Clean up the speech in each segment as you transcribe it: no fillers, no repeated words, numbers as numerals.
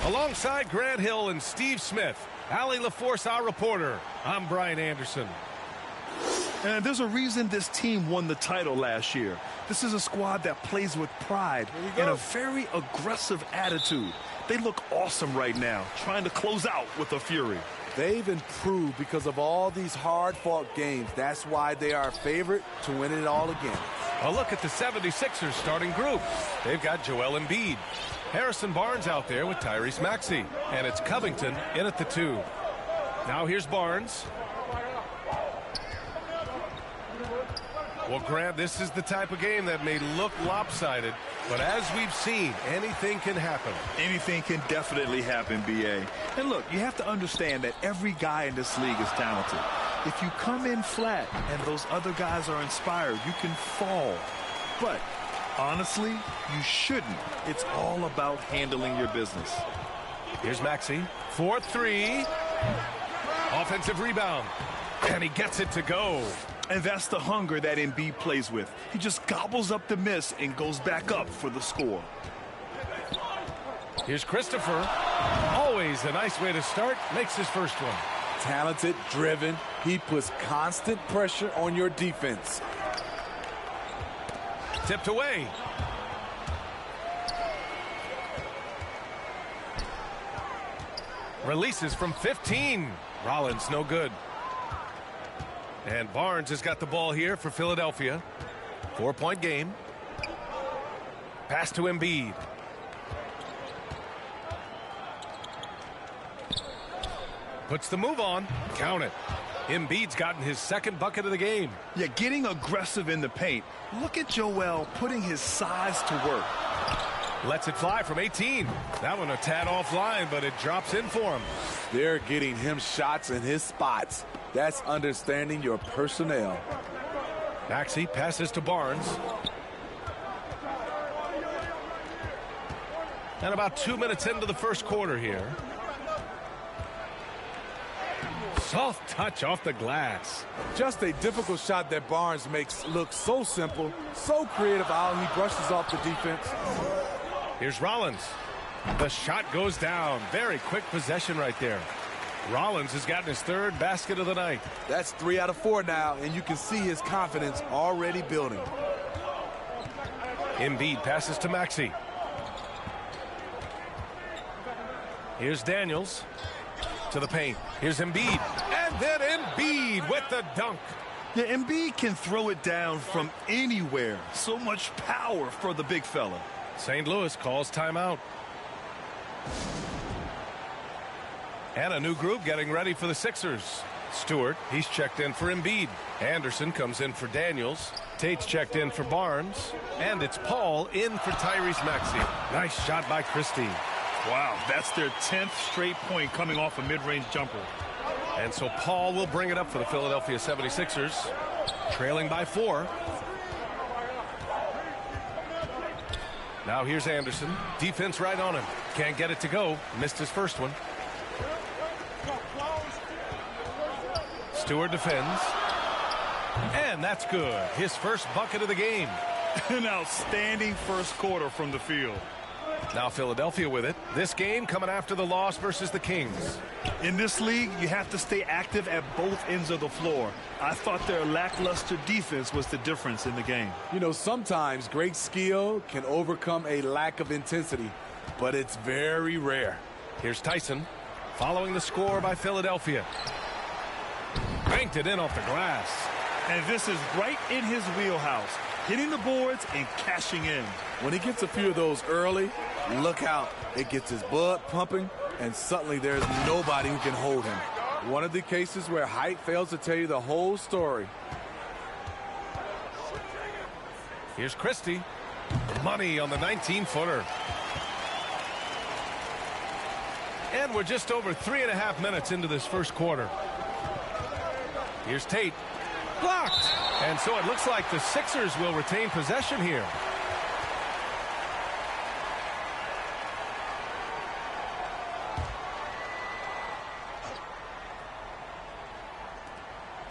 Alongside Grant Hill and Steve Smith, Allie LaForce, our reporter, I'm Brian Anderson. And there's a reason this team won the title last year. This is a squad that plays with pride and a very aggressive attitude. They look awesome right now, trying to close out with a fury. They've improved because of all these hard-fought games. That's why they are a favorite to win it all again. A look at the 76ers starting group. They've got Joel Embiid, Harrison Barnes out there with Tyrese Maxey, and it's Covington in at the 2. Now here's Barnes. Well, Grant, this is the type of game that may look lopsided, but as we've seen, anything can happen. Anything can definitely happen, B.A. And look, you have to understand that every guy in this league is talented. If you come in flat and those other guys are inspired, you can fall. But honestly, you shouldn't. It's all about handling your business. Here's Maxey. 4-3. Offensive rebound. And he gets it to go. And that's the hunger that Embiid plays with. He just gobbles up the miss and goes back up for the score. Here's Christopher. Always a nice way to start. Makes his first one. Talented, driven. He puts constant pressure on your defense. Tipped away. Releases from 15. Rollins no good. And Barnes has got the ball here for Philadelphia. 4-point game. Pass to Embiid. Puts the move on. Count it. Embiid's gotten his second bucket of the game. Yeah, getting aggressive in the paint. Look at Joel putting his size to work. Lets it fly from 18. That one a tad offline, but it drops in for him. They're getting him shots in his spots. That's understanding your personnel. Maxey passes to Barnes. And about 2 minutes into the first quarter here. Soft touch off the glass. Just a difficult shot that Barnes makes look so simple, so creative how he brushes off the defense. Here's Rollins. The shot goes down. Very quick possession right there. Rollins has gotten his third basket of the night. That's 3 out of 4 now, and you can see his confidence already building. Embiid passes to Maxey. Here's Daniels to the paint. Here's Embiid. And then Embiid with the dunk. Yeah, Embiid can throw it down from anywhere. So much power for the big fella. St. Louis calls timeout. And a new group getting ready for the Sixers. Stewart, he's checked in for Embiid. Anderson comes in for Daniels. Tate's checked in for Barnes. And it's Paul in for Tyrese Maxey. Nice shot by Christie. Wow, that's their 10th straight point coming off a mid-range jumper. And so Paul will bring it up for the Philadelphia 76ers. Trailing by 4. Now here's Anderson. Defense right on him. Can't get it to go. Missed his first one. Stewart defends. And that's good. His first bucket of the game. An outstanding first quarter from the field. Now Philadelphia with it. This game coming after the loss versus the Kings. In this league, you have to stay active at both ends of the floor. I thought their lackluster defense was the difference in the game. You know, sometimes great skill can overcome a lack of intensity, but it's very rare. Here's Tyson following the score by Philadelphia. Banked it in off the glass. And this is right in his wheelhouse. Hitting the boards and cashing in. When he gets a few of those early, look out. It gets his blood pumping, and suddenly there's nobody who can hold him. One of the cases where height fails to tell you the whole story. Here's Christie. Money on the 19-footer. And we're just over 3.5 minutes into this first quarter. Here's Tate. Blocked. And so it looks like the Sixers will retain possession here.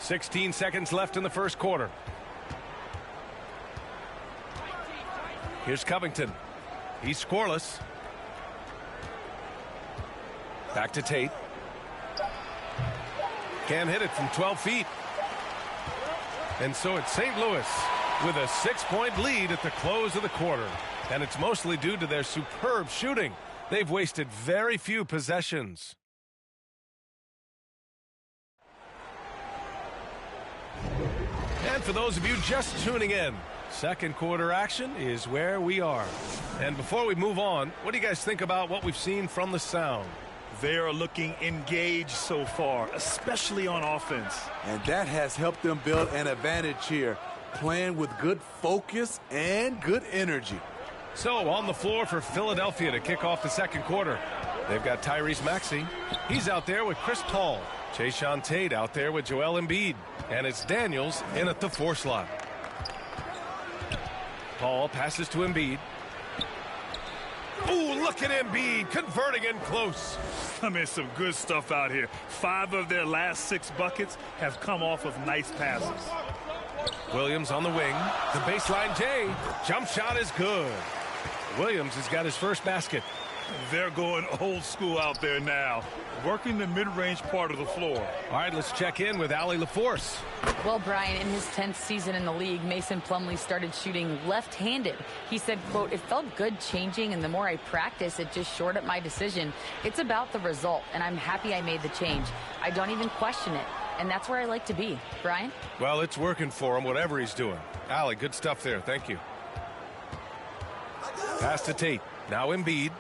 .16 seconds left in the first quarter. Here's Covington. He's scoreless. Back to Tate. Can't hit it from 12 feet. And so it's St. Louis with a 6-point lead at the close of the quarter. And it's mostly due to their superb shooting. They've wasted very few possessions. And for those of you just tuning in, second quarter action is where we are. And before we move on, what do you guys think about what we've seen from the Sound? They are looking engaged so far, especially on offense. And that has helped them build an advantage here, playing with good focus and good energy. So on the floor for Philadelphia to kick off the second quarter. They've got Tyrese Maxey. He's out there with Chris Paul. Jae'Sean Tate out there with Joel Embiid. And it's Daniels in at the 4 slot. Paul passes to Embiid. Ooh, look at Embiid converting in close. I mean, some good stuff out here. 5 of their last 6 buckets have come off of nice passes. Williams on the wing. The baseline J. Jump shot is good. Williams has got his first basket. They're going old school out there now, working the mid-range part of the floor. All right, let's check in with Allie LaForce. Well, Brian, in his 10th season in the league, Mason Plumlee started shooting left-handed. He said, quote, "It felt good changing, and the more I practice, it just shored up my decision. It's about the result, and I'm happy I made the change. I don't even question it, and that's where I like to be." Brian? Well, it's working for him, whatever he's doing. Allie, good stuff there. Thank you. Pass to Tate. Now Embiid.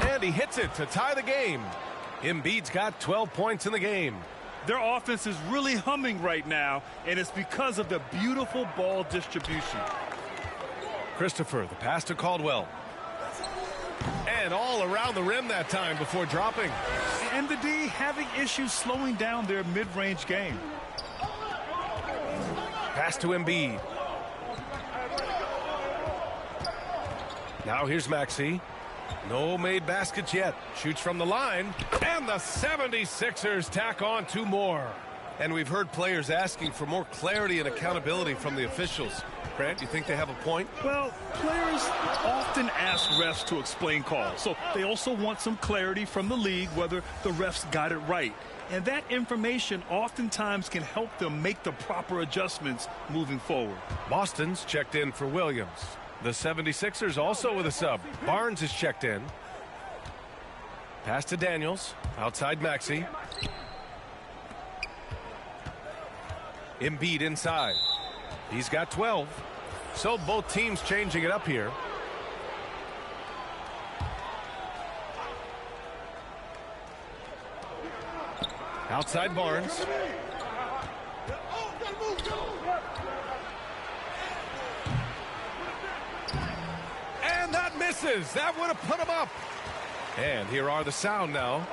And he hits it to tie the game. Embiid's got 12 points in the game. Their offense is really humming right now, and it's because of the beautiful ball distribution. Christopher, the pass to Caldwell. And all around the rim that time before dropping. And the D having issues slowing down their mid-range game. Pass to Embiid. Now here's Maxey. No made baskets yet. Shoots from the line. And the 76ers tack on 2 more. And we've heard players asking for more clarity and accountability from the officials. Grant, you think they have a point? Well, players often ask refs to explain calls. So they also want some clarity from the league whether the refs got it right. And that information oftentimes can help them make the proper adjustments moving forward. Boston's checked in for Williams. The 76ers also with a sub. Barnes is checked in. Pass to Daniels. Outside Maxey. Embiid inside. He's got 12. So both teams changing it up here. Outside Barnes. And that misses. That would have put him up. And here are the Sound now.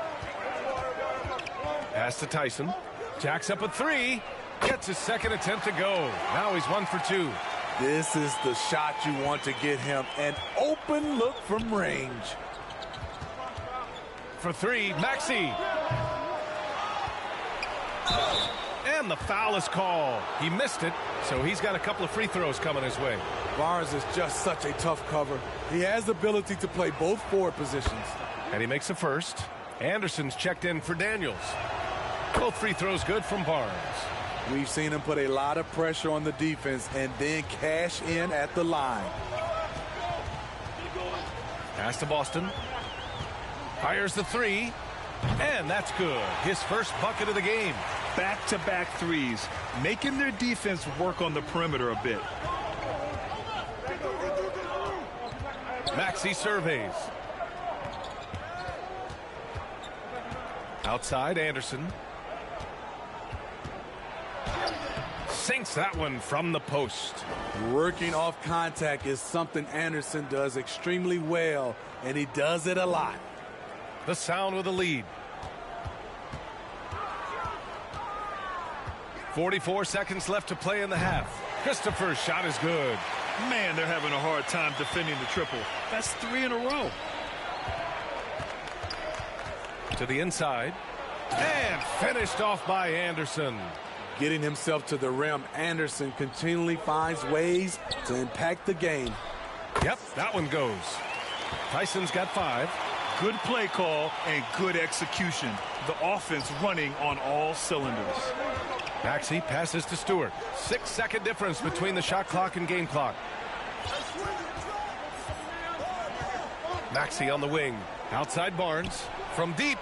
Pass to Tyson. Jacks up a 3. Gets his second attempt to go. Now he's 1 for 2. This is the shot you want to get him. An open look from range. For 3, Maxey. And the foul is called. He missed it, so he's got a couple of free throws coming his way. Barnes is just such a tough cover. He has the ability to play both forward positions. And he makes the first. Anderson's checked in for Daniels. Both free throws good from Barnes. We've seen him put a lot of pressure on the defense and then cash in at the line. Pass to Boston. Fires the 3. And that's good. His first bucket of the game. Back-to-back threes, making their defense work on the perimeter a bit. Maxey surveys. Outside, Anderson. Sinks that one from the post. Working off contact is something Anderson does extremely well, and he does it a lot. The Sound with a lead. 44 seconds left to play in the half. Christopher's shot is good. Man, they're having a hard time defending the triple. That's 3 in a row. To the inside. And finished off by Anderson. Getting himself to the rim, Anderson continually finds ways to impact the game. Yep, that one goes. Tyson's got 5. Good play call and good execution. The offense running on all cylinders. Maxey passes to Stewart. 6-second difference between the shot clock and game clock. Maxey on the wing. Outside Barnes. From deep.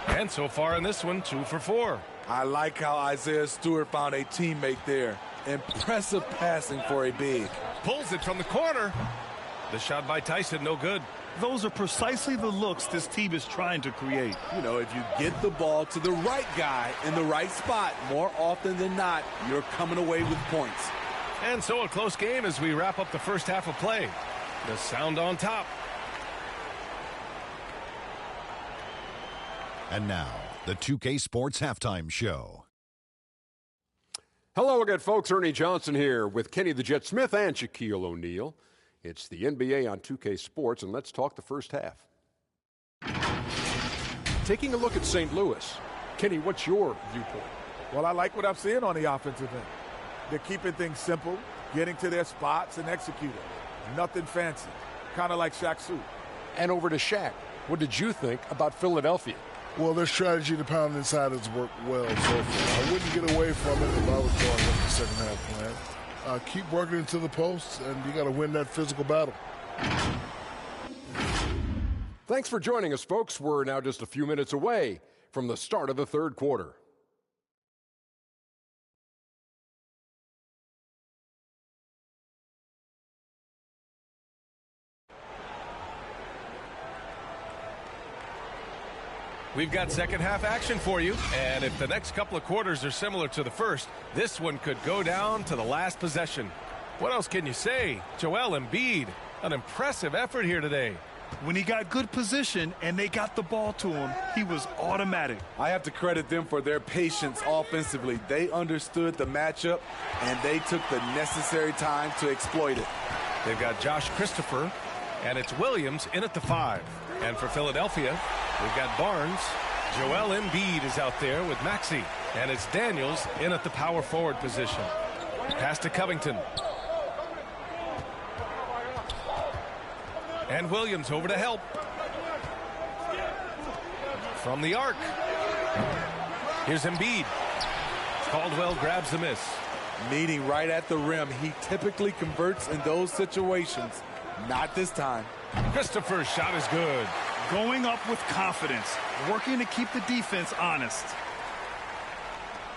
And so far in this one, 2 for 4. I like how Isaiah Stewart found a teammate there. Impressive passing for a big. Pulls it from the corner. The shot by Tyson, no good. Those are precisely the looks this team is trying to create. You know, if you get the ball to the right guy in the right spot, more often than not, you're coming away with points. And so a close game as we wrap up the first half of play. The Sound on top. And now, the 2K Sports Halftime Show. Hello again, folks. Ernie Johnson here with Kenny the Jet Smith and Shaquille O'Neal. It's the NBA on 2K Sports, and let's talk the first half. Taking a look at St. Louis. Kenny, what's your viewpoint? Well, I like what I'm seeing on the offensive end. They're keeping things simple, getting to their spots and executing. Nothing fancy, kind of like Shaq Fu. And over to Shaq. What did you think about Philadelphia? Well, their strategy to pound inside has worked well so far. I wouldn't get away from it if I was going with the second half plan. Keep working into the posts, and you got to win that physical battle. Thanks for joining us, folks. We're now just a few minutes away from the start of the third quarter. We've got second half action for you, and if the next couple of quarters are similar to the first, this one could go down to the last possession. What else can you say? Joel Embiid, an impressive effort here today. When he got good position and they got the ball to him, he was automatic. I have to credit them for their patience offensively. They understood the matchup, and they took the necessary time to exploit it. They've got Josh Christopher, and it's Williams in at the 5. And for Philadelphia, we've got Barnes. Joel Embiid is out there with Maxey. And it's Daniels in at the power forward position. Pass to Covington. And Williams over to help. From the arc. Here's Embiid. Caldwell grabs the miss. Meeting right at the rim. He typically converts in those situations. Not this time. Christopher's shot is good. Going up with confidence, working to keep the defense honest.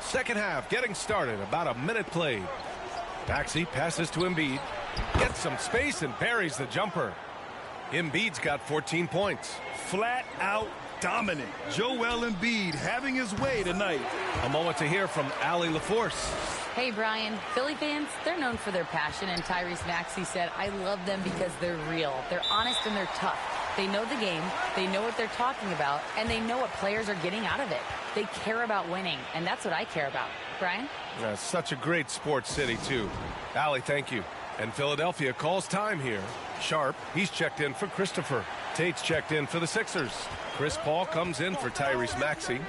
Second half getting started, about a minute played. Maxey passes to Embiid, gets some space and buries the jumper. Embiid's got 14 points. Flat out dominant. Joel Embiid having his way tonight. A moment to hear from Allie LaForce. Hey, Brian, Philly fans, they're known for their passion, and Tyrese Maxey said, I love them because they're real. They're honest and they're tough. They know the game, they know what they're talking about, and they know what players are getting out of it. They care about winning, and that's what I care about. Brian? Such a great sports city, too. Allie, thank you. And Philadelphia calls time here. Sharp, he's checked in for Christopher. Tate's checked in for the Sixers. Chris Paul comes in for Tyrese Maxey.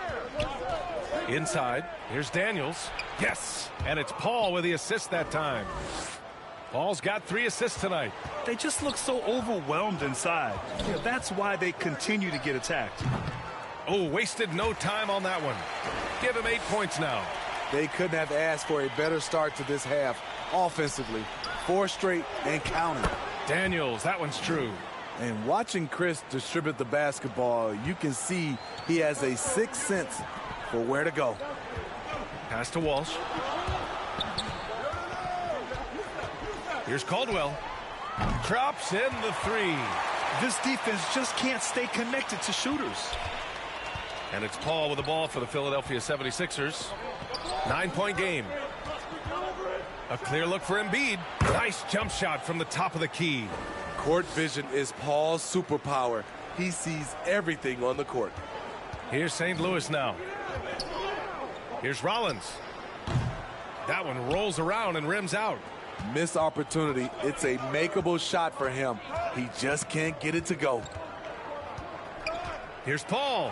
Inside, here's Daniels. Yes, and it's Paul with the assist that time. Paul's got 3 assists tonight. They just look so overwhelmed inside. Yeah, that's why they continue to get attacked. Oh, wasted no time on that one. Give him 8 points now. They couldn't have asked for a better start to this half offensively. 4 straight and counting. Daniels, that one's true. And watching Chris distribute the basketball, you can see he has a sixth sense for where to go. Pass to Walsh. Here's Caldwell. Drops in the 3. This defense just can't stay connected to shooters. And it's Paul with the ball for the Philadelphia 76ers. 9-point game. A clear look for Embiid. Nice jump shot from the top of the key. Court vision is Paul's superpower. He sees everything on the court. Here's St. Louis now. Here's Rollins. That one rolls around and rims out. Missed opportunity. It's a makeable shot for him. He just can't get it to go. Here's Paul.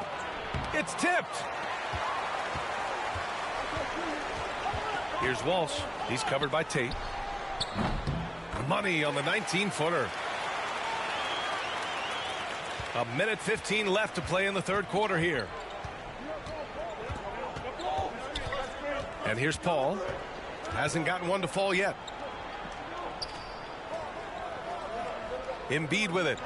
It's tipped. Here's Walsh. He's covered by Tate. Money on the 19-footer. A minute 15 left to play in the third quarter here. And here's Paul. Hasn't gotten one to fall yet. Embiid with it.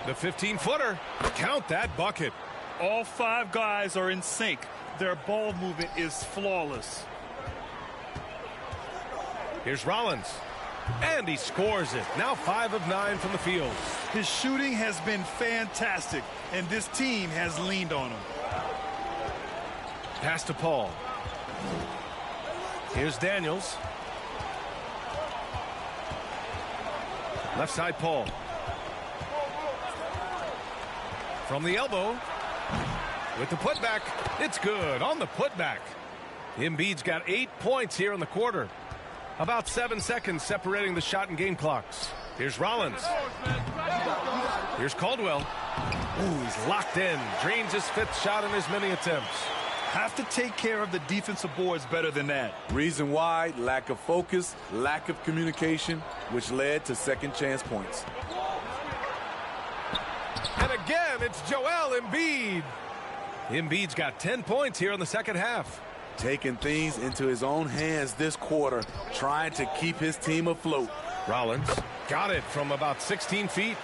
The 15-footer. Count that bucket. All 5 guys are in sync. Their ball movement is flawless. Here's Rollins. And he scores it. Now 5 of 9 from the field. His shooting has been fantastic, and this team has leaned on him. Pass to Paul. Here's Daniels. Left side Paul. From the elbow. With the putback. It's good on the putback. Embiid's got 8 points here in the quarter. About 7 seconds separating the shot and game clocks. Here's Rollins. Here's Caldwell. Ooh, he's locked in. Drains his 5th shot in as many attempts. Have to take care of the defensive boards better than that. Reason why: lack of focus, lack of communication, which led to second chance points. And again, it's Joel Embiid. Embiid's got 10 points here in the second half. Taking things into his own hands this quarter, trying to keep his team afloat. Rollins got it from about 16 feet.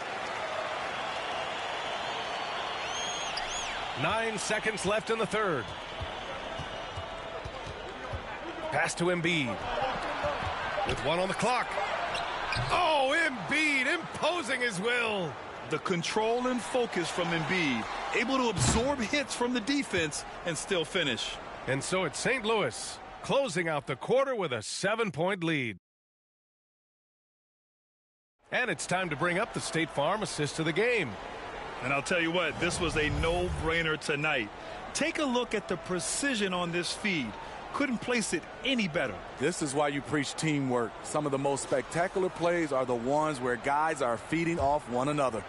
9 seconds left in the third. Pass to Embiid. With 1 on the clock. Oh, Embiid imposing his will. The control and focus from Embiid, able to absorb hits from the defense and still finish. And so it's St. Louis closing out the quarter with a 7-point lead. And it's time to bring up the State Farm assist of the game. And I'll tell you what, this was a no-brainer tonight. Take a look at the precision on this feed. Couldn't place it any better. This is why you preach teamwork. Some of the most spectacular plays are the ones where guys are feeding off one another.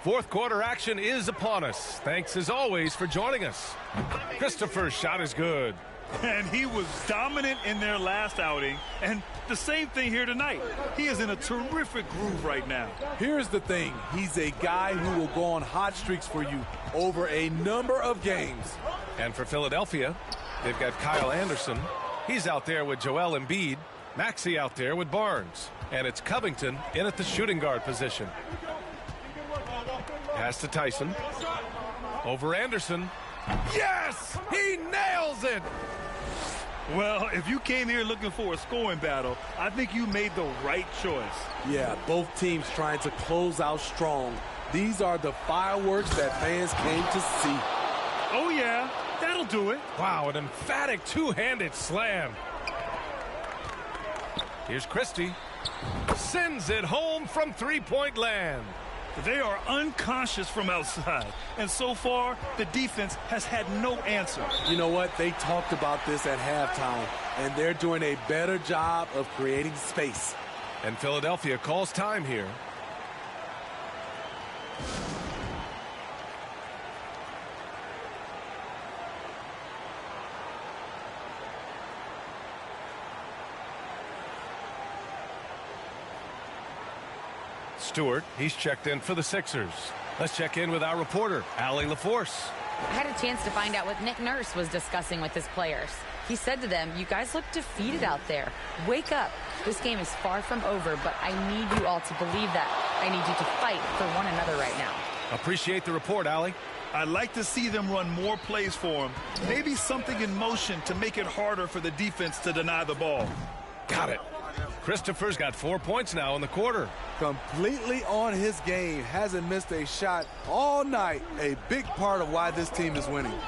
Fourth quarter action is upon us. Thanks as always for joining us. Christopher's shot is good. And he was dominant in their last outing. And the same thing here tonight. He is in a terrific groove right now. Here's the thing. He's a guy who will go on hot streaks for you over a number of games. And for Philadelphia, they've got Kyle Anderson. He's out there with Joel Embiid. Maxey out there with Barnes. And it's Covington in at the shooting guard position. Pass to Tyson. Over Anderson. Yes! He nails it! Well, if you came here looking for a scoring battle, I think you made the right choice. Yeah, both teams trying to close out strong. These are the fireworks that fans came to see. Oh, yeah. That'll do it. Wow, an emphatic two-handed slam. Here's Christie. Sends it home from three-point land. They are unconscious from outside, and so far, the defense has had no answer. You know what? They talked about this at halftime, and they're doing a better job of creating space. And Philadelphia calls time here. Stewart, he's checked in for the Sixers. Let's check in with our reporter, Allie LaForce. I had a chance to find out what Nick Nurse was discussing with his players. He said to them, "You guys look defeated out there. Wake up. This game is far from over, but I need you all to believe that. I need you to fight for one another right now." Appreciate the report, Allie. I'd like to see them run more plays for him. Maybe something in motion to make it harder for the defense to deny the ball. Got it. Christopher's got 4 points now in the quarter. Completely on his game. Hasn't missed a shot all night. A big part of why this team is winning.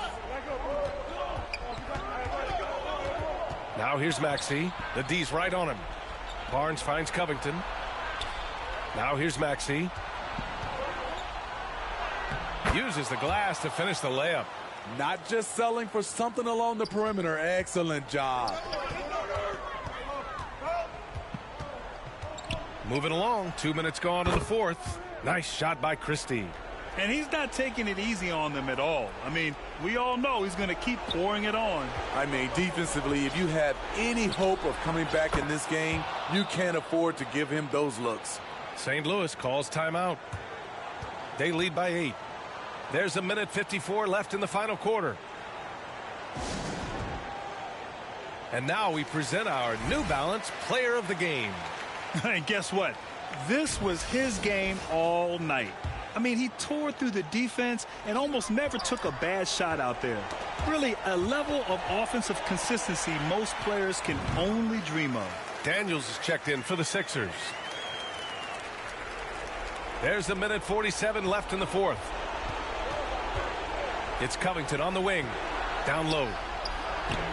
Now here's Maxey. The D's right on him. Barnes finds Covington. Now here's Maxey. Uses the glass to finish the layup. Not just selling for something along the perimeter. Excellent job. Moving along, 2 minutes gone in the fourth. Nice shot by Christie. And he's not taking it easy on them at all. I mean, we all know he's going to keep pouring it on. I mean, defensively, if you have any hope of coming back in this game, you can't afford to give him those looks. St. Louis calls timeout. They lead by 8. There's 1:54 left in the final quarter. And now we present our New Balance Player of the Game. And guess what? This was his game all night. I mean, he tore through the defense and almost never took a bad shot out there. Really, a level of offensive consistency most players can only dream of. Daniels is checked in for the Sixers. There's 1:47 left in the fourth. It's Covington on the wing. Down low.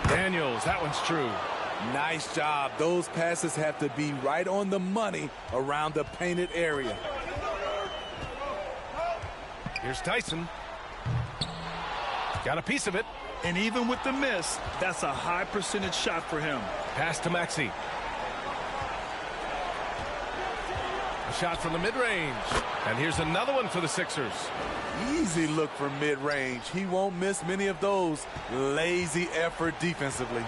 Daniels, that one's true. Nice job. Those passes have to be right on the money around the painted area. Here's Tyson. Got a piece of it. And even with the miss, that's a high percentage shot for him. Pass to Maxey. A shot from the mid-range. And here's another one for the Sixers. Easy look for mid-range. He won't miss many of those. Lazy effort defensively.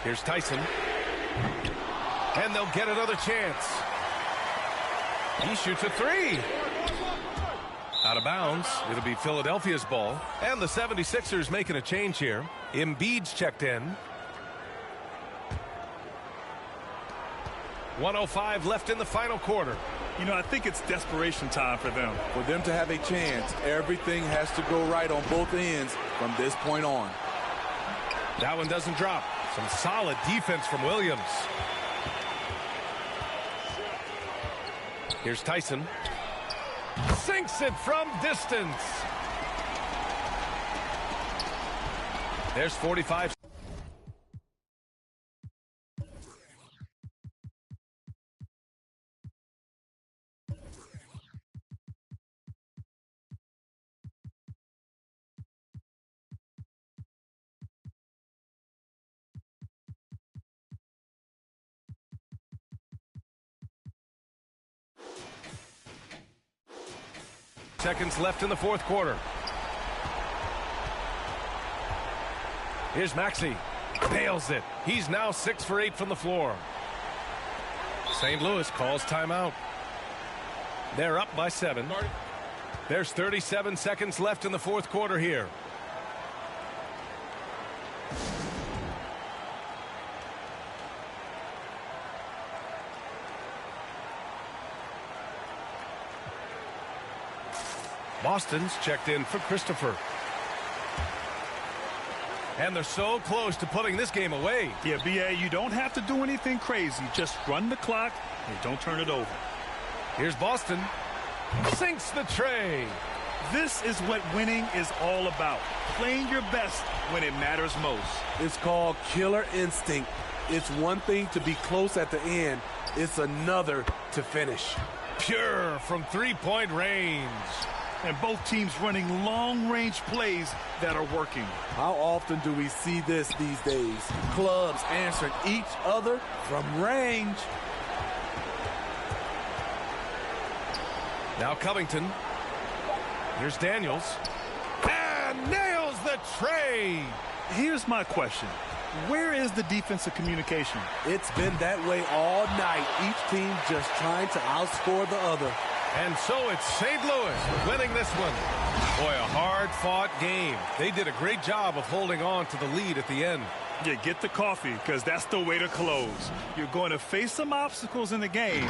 Here's Tyson. And they'll get another chance. He shoots a three. Out of bounds. It'll be Philadelphia's ball. And the 76ers making a change here. Embiid's checked in. 1:05 left in the final quarter. You know, I think it's desperation time for them. For them to have a chance, everything has to go right on both ends from this point on. That one doesn't drop. Some solid defense from Williams. Here's Tyson. Sinks it from distance. There's 45. Seconds left in the fourth quarter. Here's Maxey. Nails it. He's now 6 for 8 from the floor. St. Louis calls timeout. They're up by 7. There's 37 seconds left in the fourth quarter here. Boston's checked in for Christopher. And they're so close to putting this game away. Yeah, B.A., you don't have to do anything crazy. Just run the clock and don't turn it over. Here's Boston. Sinks the tray. This is what winning is all about. Playing your best when it matters most. It's called killer instinct. It's one thing to be close at the end. It's another to finish. Pure from three-point range. And both teams running long-range plays that are working. How often do we see this these days? Clubs answering each other from range. Now Covington. Here's Daniels. And nails the tray. Here's my question. Where is the defensive communication? It's been that way all night. Each team just trying to outscore the other. And so it's St. Louis winning this one. Boy, a hard-fought game. They did a great job of holding on to the lead at the end. Yeah, get the coffee, because that's the way to close. You're going to face some obstacles in the game,